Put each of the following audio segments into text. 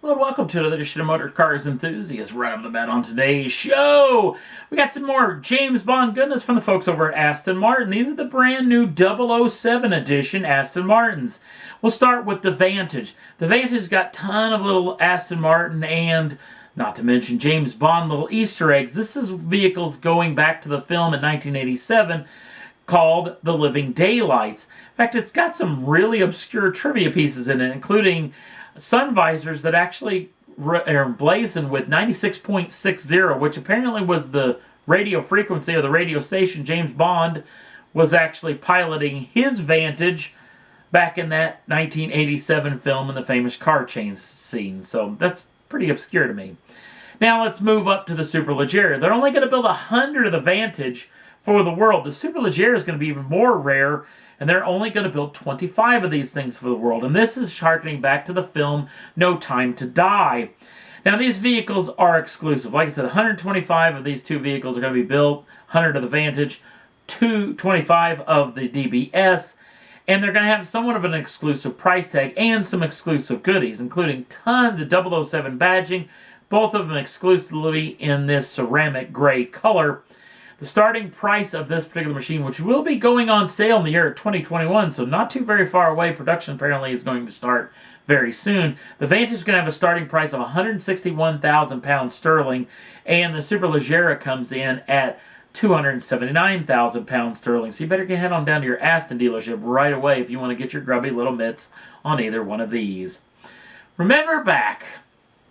Hello and welcome to another edition of Motor Cars Enthusiasts. Right off the bat on today's show, we got some more James Bond goodness from the folks over at Aston Martin. These are the brand new 007 edition Aston Martins. We'll start with the Vantage. The Vantage's got a ton of little Aston Martin and, not to mention, James Bond little Easter eggs. This is vehicles going back to the film in 1987 called The Living Daylights. In fact, it's got some really obscure trivia pieces in it, including sun visors that actually are emblazoned with 96.60, which apparently was the radio frequency or the radio station James Bond was actually piloting his Vantage back in that 1987 film in the famous car chase scene. So that's pretty obscure to me. Now let's move up to the Superleggera. They're only going to build 100 of the Vantage for the world. The Superleggera is going to be even more rare, and they're only going to build 25 of these things for the world. And this is harkening back to the film No Time to Die. Now, these vehicles are exclusive. Like I said, 125 of these two vehicles are going to be built, 100 of the Vantage, 225 of the DBS, and they're going to have somewhat of an exclusive price tag and some exclusive goodies, including tons of 007 badging, both of them exclusively in this ceramic gray color. The starting price of this particular machine, which will be going on sale in the year 2021, so not too very far away. Production apparently is going to start very soon. The Vantage is going to have a starting price of £161,000 sterling, and the Superleggera comes in at £279,000 sterling. So you better head on down to your Aston dealership right away if you want to get your grubby little mitts on either one of these. Remember back,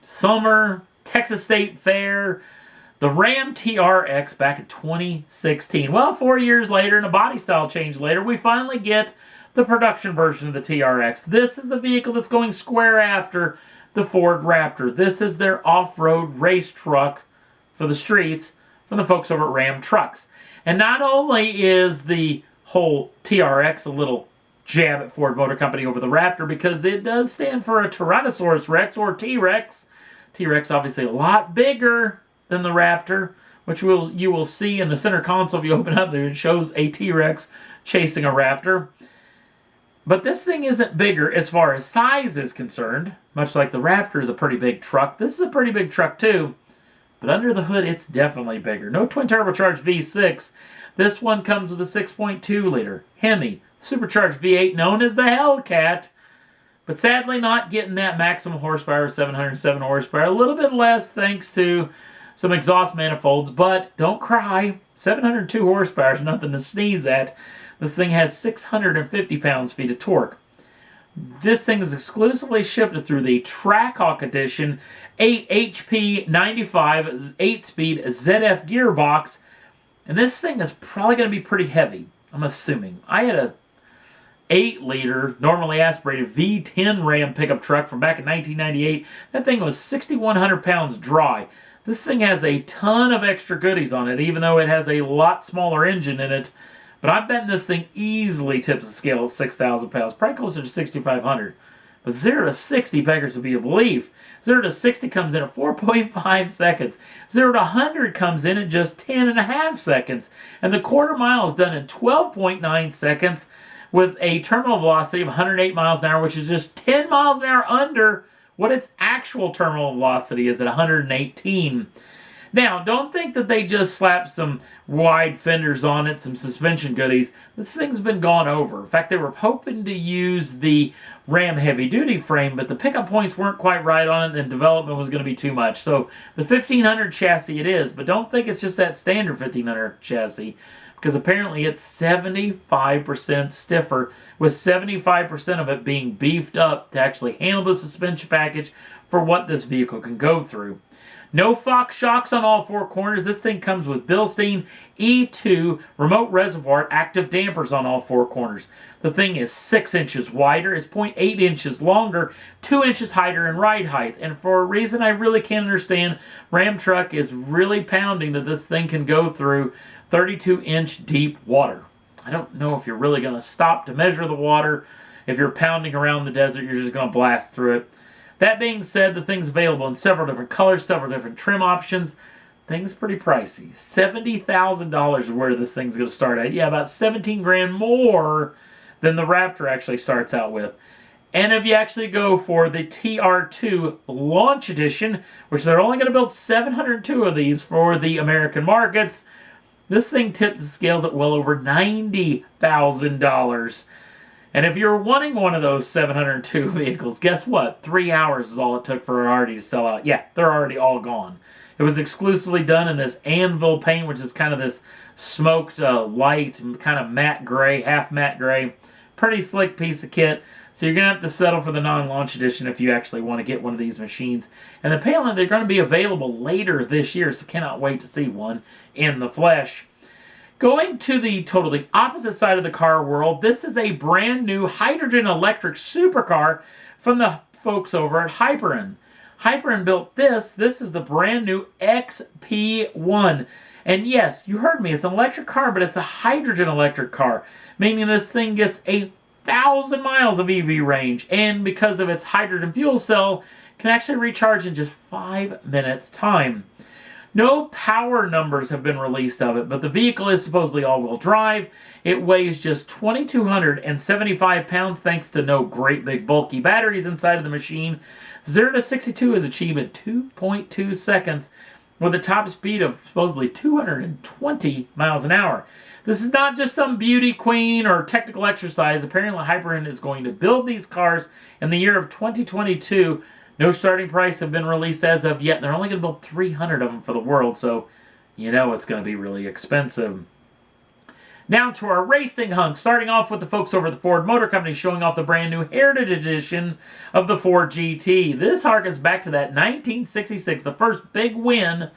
summer, Texas State Fair, the Ram TRX back in 2016. Well, 4 years later and a body style change later, we finally get the production version of the TRX. This is the vehicle that's going square after the Ford Raptor. This is their off-road race truck for the streets from the folks over at Ram Trucks. And not only is the whole TRX a little jab at Ford Motor Company over the Raptor, because it does stand for a Tyrannosaurus Rex or T-Rex. T-Rex obviously a lot bigger than the Raptor, which you will see in the center console if you open up there. It shows a T-Rex chasing a Raptor. But this thing isn't bigger as far as size is concerned, much like the Raptor is a pretty big truck. This is a pretty big truck too, but under the hood it's definitely bigger. No twin turbocharged V6. This one comes with a 6.2 liter Hemi supercharged V8 known as the Hellcat, but sadly not getting that maximum horsepower of 707 horsepower. A little bit less thanks to some exhaust manifolds, but don't cry. 702 horsepower is nothing to sneeze at. This thing has 650 pounds-feet of torque. This thing is exclusively shipped through the Trackhawk Edition 8 HP 95 8-speed ZF gearbox, and this thing is probably going to be pretty heavy, I'm assuming. I had a 8-liter, normally aspirated V10 Ram pickup truck from back in 1998. That thing was 6,100 pounds dry. This thing has a ton of extra goodies on it, even though it has a lot smaller engine in it. But I bet this thing easily tips the scale at 6,000 pounds, probably closer to 6,500. But 0 to 60 beggars to be a belief. 0 to 60 comes in at 4.5 seconds. 0 to 100 comes in at just 10.5 seconds. And the quarter mile is done in 12.9 seconds with a terminal velocity of 108 miles an hour, which is just 10 miles an hour under what its actual terminal velocity is at 118. Now, don't think that they just slapped some wide fenders on it, some suspension goodies. This thing's been gone over. In fact, they were hoping to use the Ram heavy-duty frame, but the pickup points weren't quite right on it, and development was going to be too much. So the 1500 chassis it is, but don't think it's just that standard 1500 chassis, because apparently it's 75% stiffer, with 75% of it being beefed up to actually handle the suspension package for what this vehicle can go through. No Fox shocks on all four corners. This thing comes with Bilstein E2 remote reservoir active dampers on all four corners. The thing is 6 inches wider, is 0.8 inches longer, 2 inches higher in ride height. And for a reason I really can't understand, Ram Truck is really pounding that this thing can go through 32-inch deep water. I don't know if you're really going to stop to measure the water. If you're pounding around the desert, you're just going to blast through it. That being said, the thing's available in several different colors, several different trim options. Thing's pretty pricey. $70,000 is where this thing's going to start at. Yeah, about 17 grand more than the Raptor actually starts out with. And if you actually go for the TR2 Launch Edition, which they're only going to build 702 of these for the American markets, this thing tips the scales at well over $90,000. And if you're wanting one of those 702 vehicles, guess what? 3 hours is all it took for it already to sell out. Yeah, they're already all gone. It was exclusively done in this anvil paint, which is kind of this smoked light, kind of matte gray, half matte gray. Pretty slick piece of kit. So you're going to have to settle for the non-launch edition if you actually want to get one of these machines. And apparently they're going to be available later this year, so cannot wait to see one in the flesh. Going to the totally opposite side of the car world, this is a brand new hydrogen electric supercar from the folks over at Hyperion. Hyperion built this. This is the brand new XP1. And yes, you heard me, it's an electric car, but it's a hydrogen electric car, meaning this thing gets 1,000 miles of EV range, and because of its hydrogen fuel cell, can actually recharge in just 5 minutes time. No power numbers have been released of it, but the vehicle is supposedly all-wheel drive. It weighs just 2,275 pounds thanks to no great big bulky batteries inside of the machine. 0 to 62 is achieved in 2.2 seconds with a top speed of supposedly 220 miles an hour. This is not just some beauty queen or technical exercise. Apparently, Hyperion is going to build these cars in the year of 2022. No starting price have been released as of yet. They're only going to build 300 of them for the world, so you know it's going to be really expensive. Now to our racing hunk, starting off with the folks over at the Ford Motor Company showing off the brand new Heritage Edition of the Ford GT. This harkens back to that 1966, the first big win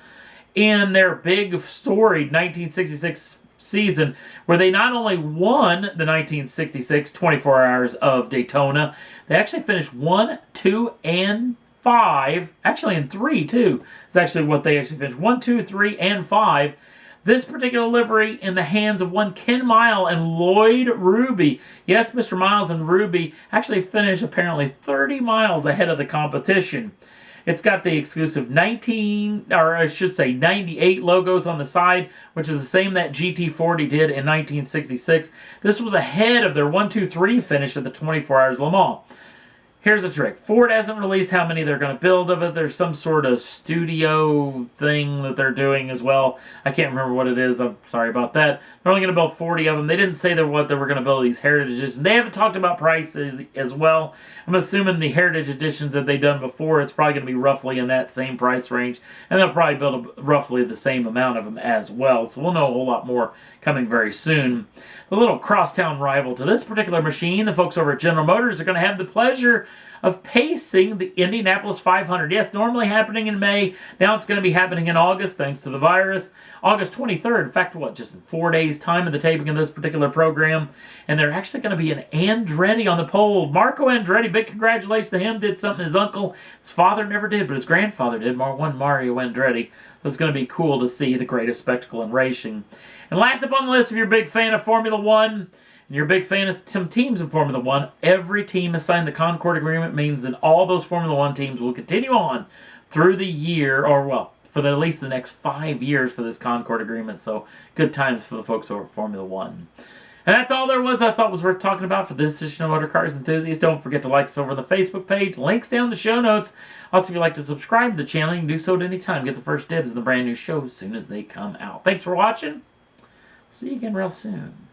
in their big storied 1966 season, where they not only won the 1966 24 Hours of Daytona, they actually finished 1, 2, and 5. Actually, in 3 too. It's actually what they actually finished: 1, 2, 3, and 5. This particular livery in the hands of one Ken Mile and Lloyd Ruby. Yes, Mr. Miles and Ruby actually finished apparently 30 miles ahead of the competition. It's got the exclusive 98 logos on the side, which is the same that GT40 did in 1966. This was ahead of their 1, 2, 3 finish at the 24 Hours Le Mans. Here's the trick. Ford hasn't released how many they're going to build of it. There's some sort of studio thing that they're doing as well. I can't remember what it is. I'm sorry about that. They're only going to build 40 of them. They didn't say what they were going to build these Heritage Editions. They haven't talked about prices as well. I'm assuming the Heritage Editions that they've done before, it's probably going to be roughly in that same price range. And they'll probably build roughly the same amount of them as well. So we'll know a whole lot more coming very soon. The little crosstown rival to this particular machine, the folks over at General Motors, are going to have the pleasure of pacing the Indianapolis 500. Yes, normally happening in May. Now it's going to be happening in August, thanks to the virus. August 23rd. In fact, just in 4 days' time of the taping of this particular program. And they're actually going to be an Andretti on the pole. Marco Andretti, big congratulations to him. Did something his uncle, his father never did, but his grandfather did. One Mario Andretti. It's going to be cool to see the greatest spectacle in racing. And last up on the list, if you're a big fan of Formula One, and you're a big fan of some teams in Formula One, every team has signed the Concord Agreement, means that all those Formula One teams will continue on through the year, or well, for at least the next 5 years for this Concord Agreement. So good times for the folks over at Formula One. And that's all there was I thought was worth talking about for this edition of Motor Cars Enthusiasts. Don't forget to like us over on the Facebook page. Links down in the show notes. Also, if you'd like to subscribe to the channel, you can do so at any time. Get the first dibs on the brand new shows as soon as they come out. Thanks for watching. See you again real soon.